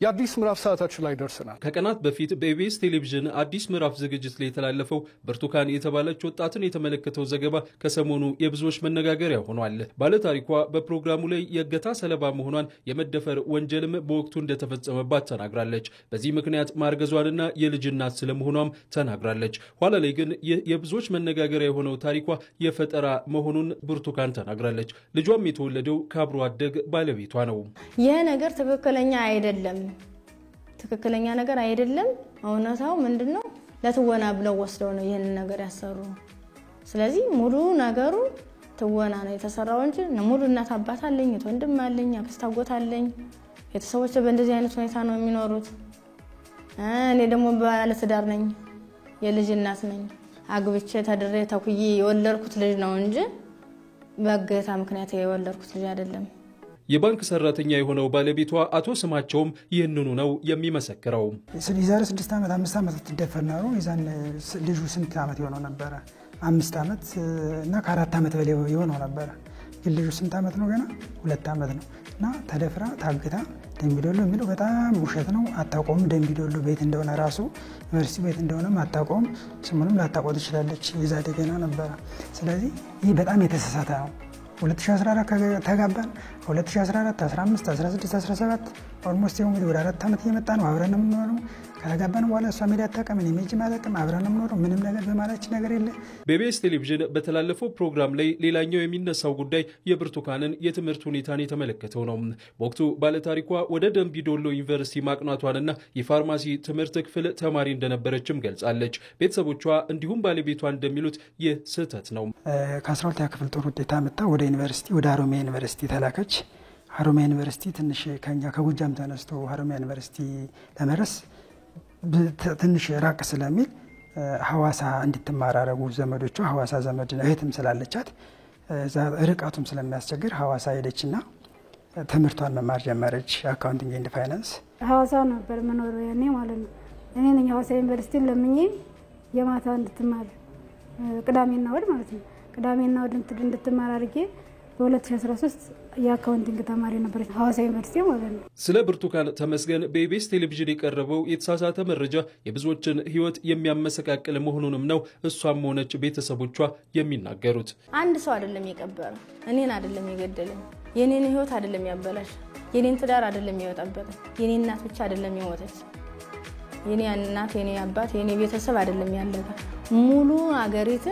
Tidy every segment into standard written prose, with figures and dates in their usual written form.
የአዲስ ምዕራፍ ሰዓታችን ላይ ደርሰናል። ከቀናት በፊት በኢቢኤስ ቴሌቪዥን አዲስ ምዕራፍ ዝግጅት ላይ የተላለፈው ብርቱካን የተባለች ወጣትን የተመለከተው ዘገባ ከሰሞኑ የብዙዎች መነጋገሪያ ሆኗል። ባለታሪኳ በፕሮግራሙ ላይ የእገታ ሰለባ መሆኗን የመደፈር ወንጀልም በወቅቱ እንደተፈጸመባት ተናግራለች። በዚህ ምክንያት ማርገዟንና የልጅ እናት ስለመሆኗም ተናግራለች። ኋላ ላይ ግን የብዙዎች መነጋገሪያ የሆነው ታሪኳ የፈጠራ መሆኑን ብርቱካን ተናግራለች። ልጇም የተወለደው ከአብሮ አደግ ባለቤቷ ነው። ይሄ ነገር ትክክለኛ አይደለም። ትክክለኛ ነገር አይደለም። እውነታው ምንድነው? ለትወና ብለው ወስደው ነው ይሄን ነገር ያሰሩ። ስለዚህ ሙሉ ነገሩ ትወና ነው የተሰራው እንጂ ሙሉ እናት አባት አለኝ፣ ወንድም አለኝ፣ አክስት አጎት አለኝ። ቤተሰቦቼ በእንደዚህ አይነት ሁኔታ ነው የሚኖሩት። እኔ ደግሞ ባለ ትዳር ነኝ፣ የልጅ እናት ነኝ። አግብቼ ተድሬ ተኩዬ የወለድኩት ልጅ ነው እንጂ በእገታ ምክንያት የወለድኩት ልጅ አይደለም። የባንክ ሰራተኛ የሆነው ባለቤቷ አቶ ስማቸውም ይህንኑ ነው የሚመሰክረው። የዛሬ 6 ዓመት 5 ዓመት ተደፈር ነው። የዛን ልጁ ስንት ዓመት የሆነው ነበር? 5 ዓመት እና ከ4 ዓመት በላይ የሆነው ነበር። ግን ልጁ ስንት ዓመት ነው? ገና 2 ዓመት ነው። እና ተደፍራ ታግታ ደምቢዶሎ የሚለው በጣም ውሸት ነው። አታቆም። ደምቢዶሎ ቤት እንደሆነ ራሱ ዩኒቨርሲቲ ቤት እንደሆነ አታቆም። ስሙንም ላታቆም ትችላለች። የዛ ደገና ነበር። ስለዚህ ይህ በጣም የተሳሳተ ነው። 2014 ተጋባን። 2014 15 16 17 ኦልሞስት ወደ 4 ዓመት እየመጣ ነው። አብረን ነው የምንኖረው። ከተጋባን በኋላ እሷ ሜዳ አታውቅም፣ እኔ ሜጅ ማለቅም። አብረን ነው የምንኖረው። ምንም ነገር በማላችን ነገር የለ። በኢቢኤስ ቴሌቪዥን በተላለፈው ፕሮግራም ላይ ሌላኛው የሚነሳው ጉዳይ የብርቱካንን የትምህርት ሁኔታን የተመለከተው ነው። በወቅቱ ባለታሪኳ ወደ ደምቢዶሎ ዩኒቨርሲቲ ማቅናቷንና የፋርማሲ ትምህርት ክፍል ተማሪ እንደነበረችም ገልጻለች። ቤተሰቦቿ እንዲሁም ባለቤቷ እንደሚሉት ይህ ስህተት ነው። ከ12ኛ ክፍል ጥሩ ውጤት አመጣ። ወደ ዩኒቨርሲቲ ወደ ሀሮማያ ዩኒቨርሲቲ ተላከች። ሀሮማያ ዩኒቨርሲቲ ትንሽ ከኛ ከጎጃም ተነስቶ ሀሮማያ ዩኒቨርሲቲ ለመድረስ ትንሽ ራቅ ስለሚል ሐዋሳ እንድትማር አረጉ ዘመዶቿ። ሐዋሳ ዘመድ እህትም ስላለቻት ርቀቱም ስለሚያስቸግር ሐዋሳ ሄደችና ትምህርቷን መማር ጀመረች። አካውንቲንግ ኤንድ ፋይናንስ ሐዋሳ ነበር መኖር ያኔ ማለት ነው። እኔ ነኝ ሐዋሳ ዩኒቨርሲቲ ለምኜ የማታ እንድትማር ቅዳሜና እሑድ ማለት ነው። ቅዳሜና እሑድ እንድትማር አድርጌ በ2013 የአካውንቲንግ ተማሪ ነበረች ሐዋሳ ዩኒቨርሲቲ ማለት ነው። ስለ ብርቱካን ተመስገን በኢቢኤስ ቴሌቪዥን የቀረበው የተሳሳተ መረጃ የብዙዎችን ሕይወት የሚያመሰቃቅል መሆኑንም ነው እሷም ሆነች ቤተሰቦቿ የሚናገሩት። አንድ ሰው አይደለም የቀበረው፣ እኔን አይደለም የገደለኝ፣ የኔን ሕይወት አይደለም ያበላሽ፣ የኔን ትዳር አይደለም ያወጣበት፣ የኔ እናት ብቻ አይደለም የሞተች፣ የኔ እናት፣ የኔ አባት፣ የኔ ቤተሰብ አይደለም ያለቀ ሙሉ አገሪቱ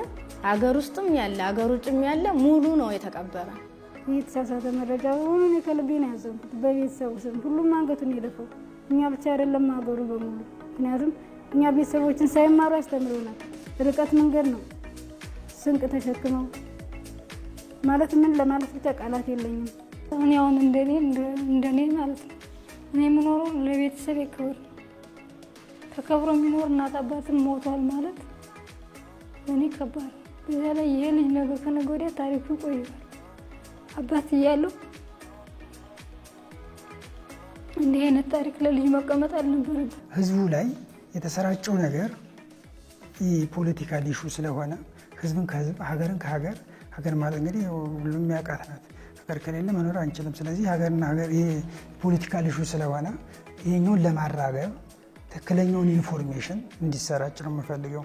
አገር ውስጥም ያለ አገር ውጭም ያለ ሙሉ ነው የተቀበረ። የተሳሳተ መረጃ ሆኖ ከልቤ ነው ያዘንኩት። በቤተሰቡ ስም ሁሉም አንገቱን የደፈው እኛ ብቻ አይደለም አገሩ በሙሉ። ምክንያቱም እኛ ቤተሰቦችን ሳይማሩ ያስተምሩናል። ርቀት መንገድ ነው ስንቅ ተሸክመው ማለት ምን ለማለት ብቻ ቃላት የለኝም። እኔ አሁን እንደኔ ማለት ነው እኔ የምኖረው ለቤተሰብ ክብር ተከብሮ የሚኖር እናት አባትም ሞቷል ማለት እኔ ከባድ በዛ ላይ ይሄ ልጅ ነገ ከነገ ወዲያ ታሪኩ ቆይቷል። አባት እያለው እንዲህ አይነት ታሪክ ለልጅ መቀመጥ አልነበረበትም። ህዝቡ ላይ የተሰራጨው ነገር የፖለቲካል ኢሹ ስለሆነ ህዝብን ከህዝብ ሀገርን ከሀገር ሀገር ማለት እንግዲህ ሁሉም የሚያውቃት ናት። ሀገር ከሌለ መኖር አንችልም። ስለዚህ ሀገርና ሀገር የፖለቲካል ኢሹ ስለሆነ ይሄኛውን ለማራገብ ትክክለኛውን ኢንፎርሜሽን እንዲሰራጭ ነው የምፈልገው።